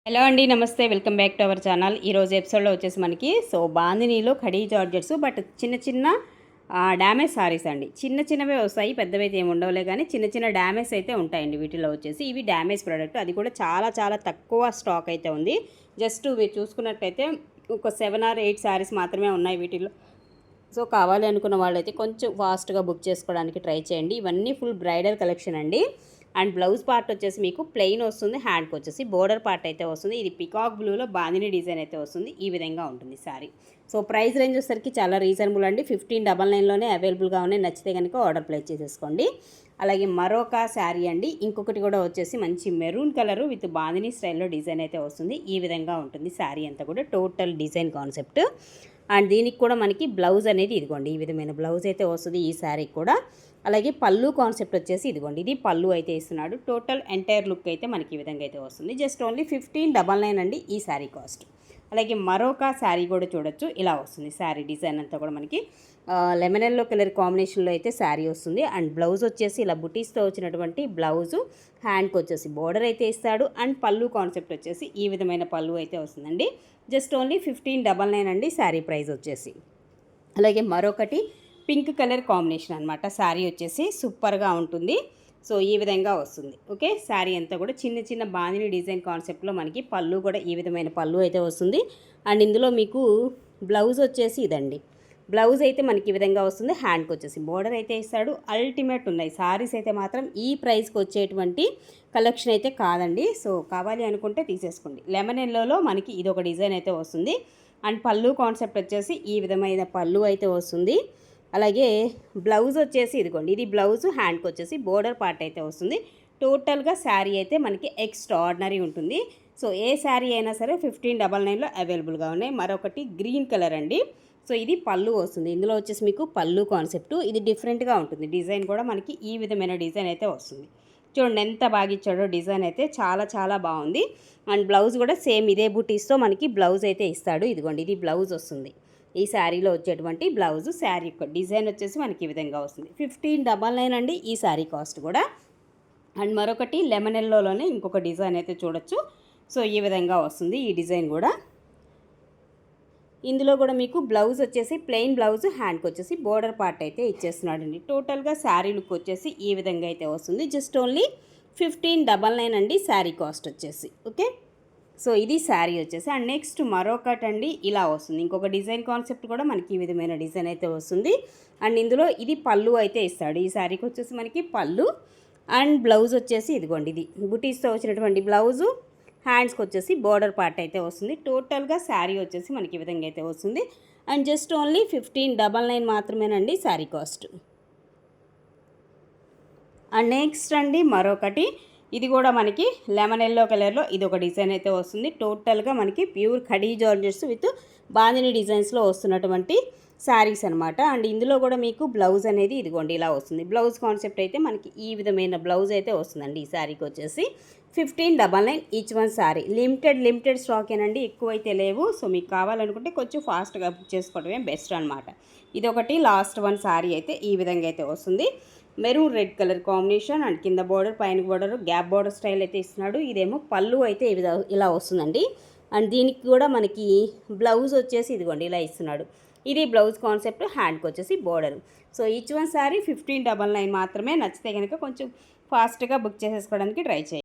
Hello అండి, నమస్తే. Welcome back to our channel. ఈరోజు ఎపిసోడ్లో వచ్చేసి మనకి బాందినీలో ఖడీ జార్జెట్స్ బట్ చిన్న చిన్న డ్యామేజ్ సారీస్ అండి. చిన్న చిన్నవే వస్తాయి, పెద్దవైతే ఏమి ఉండవులే, కానీ చిన్న చిన్న డ్యామేజ్ అయితే ఉంటాయండి వీటిలో వచ్చేసి. ఇవి డ్యామేజ్ ప్రోడక్ట్, అది కూడా చాలా చాలా తక్కువ స్టాక్ అయితే ఉంది. జస్ట్ మీరు చూసుకున్నట్టయితే ఒక 7 or 8 సారీస్ మాత్రమే ఉన్నాయి వీటిలో. సో కావాలి అనుకున్న వాళ్ళైతే కొంచెం ఫాస్ట్గా బుక్ చేసుకోవడానికి ట్రై చేయండి. ఇవన్నీ ఫుల్ బ్రైడల్ కలెక్షన్ అండి. అండ్ బ్లౌజ్ పార్ట్ వచ్చేసి మీకు ప్లెయిన్ వస్తుంది, హ్యాండ్కి వచ్చేసి బోర్డర్ పార్ట్ అయితే వస్తుంది. ఇది పికాక్ బ్లూలో బాందిని డిజైన్ అయితే వస్తుంది. ఈ విధంగా ఉంటుంది శారీ. సో ప్రైస్ రేంజ్ వచ్చేసరికి చాలా రీజనబుల్ అండి. 1599లోనే అవైలబుల్గా ఉన్నాయి. నచ్చితే కనుక ఆర్డర్ ప్లేస్ చేసేసుకోండి. అలాగే మరొక శారీ అండి, ఇంకొకటి కూడా వచ్చేసి మంచి మెరూన్ కలరు విత్ బాందిని స్టైల్లో డిజైన్ అయితే వస్తుంది. ఈ విధంగా ఉంటుంది శారీ అంతా కూడా, టోటల్ డిజైన్ కాన్సెప్ట్. అండ్ దీనికి కూడా మనకి బ్లౌజ్ అనేది ఇదిగోండి, ఈ విధమైన బ్లౌజ్ అయితే వస్తుంది ఈ శారీకి కూడా. అలాగే పళ్ళు కాన్సెప్ట్ వచ్చేసి ఇదిగోండి, ఇది పళ్ళు అయితే ఇస్తున్నాడు. టోటల్ ఎంటైర్ లుక్ అయితే మనకి ఈ విధంగా అయితే వస్తుంది. జస్ట్ ఓన్లీ 1599 అండి ఈ శారీ కాస్ట్. అలాగే మరొక శారీ కూడా చూడొచ్చు, ఇలా వస్తుంది శారీ డిజైన్ అంతా కూడా మనకి లెమన్ ఎల్లో కలర్ కాంబినేషన్లో అయితే శారీ వస్తుంది. అండ్ బ్లౌజ్ వచ్చేసి ఇలా బుటీస్తో వచ్చినటువంటి బ్లౌజు, హ్యాండ్కి వచ్చేసి బోర్డర్ అయితే ఇస్తాడు. అండ్ పళ్ళు కాన్సెప్ట్ వచ్చేసి ఈ విధమైన పళ్ళు అయితే వస్తుందండి. జస్ట్ ఓన్లీ 1599 అండి శారీ ప్రైస్ వచ్చేసి. అలాగే మరొకటి పింక్ కలర్ కాంబినేషన్ అనమాట. శారీ వచ్చేసి సూపర్గా ఉంటుంది. సో ఈ విధంగా వస్తుంది. ఓకే, శారీ అంతా కూడా చిన్న చిన్న బాందిని డిజైన్ కాన్సెప్ట్లో మనకి పళ్ళు కూడా ఈ విధమైన పళ్ళు అయితే వస్తుంది. అండ్ ఇందులో మీకు బ్లౌజ్ వచ్చేసి ఇదండి, బ్లౌజ్ అయితే మనకి ఈ విధంగా వస్తుంది. హ్యాండ్కి వచ్చేసి బోర్డర్ అయితే ఇస్తాడు. అల్టిమేట్ ఉన్నాయి శారీస్ అయితే మాత్రం. ఈ ప్రైస్కి వచ్చేటువంటి కలెక్షన్ అయితే కాదండి. సో కావాలి అనుకుంటే తీసేసుకోండి. లెమన్ ఎల్లోలో మనకి ఇది ఒక డిజైన్ అయితే వస్తుంది. అండ్ పళ్ళు కాన్సెప్ట్ వచ్చేసి ఈ విధమైన పళ్ళు అయితే వస్తుంది. అలాగే బ్లౌజ్ వచ్చేసి ఇదిగోండి, ఇది బ్లౌజ్, హ్యాండ్కి వచ్చేసి బోర్డర్ పార్ట్ అయితే వస్తుంది. టోటల్గా శారీ అయితే మనకి ఎక్స్ట్రాడినరీ ఉంటుంది. సో ఏ శారీ అయినా సరే 1599లో అవైలబుల్గా ఉన్నాయి. మరొకటి గ్రీన్ కలర్ అండి. సో ఇది పళ్ళు వస్తుంది. ఇందులో వచ్చేసి మీకు పళ్ళు కాన్సెప్ట్ ఇది డిఫరెంట్గా ఉంటుంది. డిజైన్ కూడా మనకి ఈ విధమైన డిజైన్ అయితే వస్తుంది. చూడండి ఎంత బాగా ఇచ్చాడో, డిజైన్ అయితే చాలా చాలా బాగుంది. అండ్ బ్లౌజ్ కూడా సేమ్ ఇదే బూటీస్తో మనకి బ్లౌజ్ అయితే ఇస్తాడు. ఇదిగోండి, ఇది బ్లౌజ్ వస్తుంది. ఈ శారీలో వచ్చేటువంటి బ్లౌజ్, శారీ యొక్క డిజైన్ వచ్చేసి మనకి ఈ విధంగా వస్తుంది. 1599 అండి ఈ శారీ కాస్ట్ కూడా. అండ్ మరొకటి లెమన్ ఎల్లోలోనే ఇంకొక డిజైన్ అయితే చూడొచ్చు. సో ఈ విధంగా వస్తుంది ఈ డిజైన్ కూడా. ఇందులో కూడా మీకు బ్లౌజ్ వచ్చేసి ప్లెయిన్ బ్లౌజ్, హ్యాండ్కి వచ్చేసి బోర్డర్ పార్ట్ అయితే ఇచ్చేస్తున్నాడండి. టోటల్గా శారీ లుక్ వచ్చేసి ఈ విధంగా అయితే వస్తుంది. జస్ట్ ఓన్లీ 1599 అండి శారీ కాస్ట్ వచ్చేసి. ఓకే, సో ఇది శారీ వచ్చేసి. అండ్ నెక్స్ట్ మరొకటి అండి, ఇలా వస్తుంది. ఇంకొక డిజైన్ కాన్సెప్ట్ కూడా మనకి ఈ విధమైన డిజైన్ అయితే వస్తుంది. అండ్ ఇందులో ఇది పళ్ళు అయితే ఇస్తాడు. ఈ శారీకి వచ్చేసి మనకి పళ్ళు అండ్ బ్లౌజ్ వచ్చేసి ఇదిగోండి, ఇది బుటీస్తో వచ్చినటువంటి బ్లౌజు, హ్యాండ్స్కి వచ్చేసి బోర్డర్ పార్ట్ అయితే వస్తుంది. టోటల్గా శారీ వచ్చేసి మనకి ఈ విధంగా అయితే వస్తుంది. అండ్ జస్ట్ ఓన్లీ 1599 మాత్రమేనండి శారీ కాస్ట్. అండ్ నెక్స్ట్ అండి మరొకటి, ఇది కూడా మనకి లెమన్ ఎల్లో కలర్లో ఇది ఒక డిజైన్ అయితే వస్తుంది. టోటల్గా మనకి pure khadi georgettes with bandhani డిజైన్స్లో వస్తున్నటువంటి శారీస్ అనమాట. అండ్ ఇందులో కూడా మీకు బ్లౌజ్ అనేది ఇదిగోండి ఇలా వస్తుంది. బ్లౌజ్ కాన్సెప్ట్ అయితే మనకి ఈ విధమైన బ్లౌజ్ అయితే వస్తుందండి ఈ శారీకి వచ్చేసి. 1599 ఈచ్ వన్ శారీ. లిమిటెడ్ స్టాకేనండి, ఎక్కువైతే లేవు. సో మీకు కావాలనుకుంటే కొంచెం ఫాస్ట్గా బుక్ చేసుకోవడమే బెస్ట్ అనమాట. ఇదొకటి లాస్ట్ వన్ శారీ అయితే ఈ విధంగా అయితే వస్తుంది. Maroon red colour combination. And కింద బోర్డర్, పైన బోర్డర్, గ్యాప్ బోర్డర్ స్టైల్ అయితే ఇస్తున్నాడు. ఇదేమో పళ్ళు అయితే ఇలా వస్తుందండి. అండ్ దీనికి కూడా మనకి బ్లౌజ్ వచ్చేసి ఇదిగోండి ఇలా ఇస్తున్నాడు. ఇది బ్లౌజ్ కాన్సెప్ట్, హ్యాండ్కి వచ్చేసి border. So each one sari 1599 మాత్రమే. నచ్చితే కనుక కొంచెం ఫాస్ట్గా బుక్ చేసేసుకోవడానికి ట్రై చేయండి.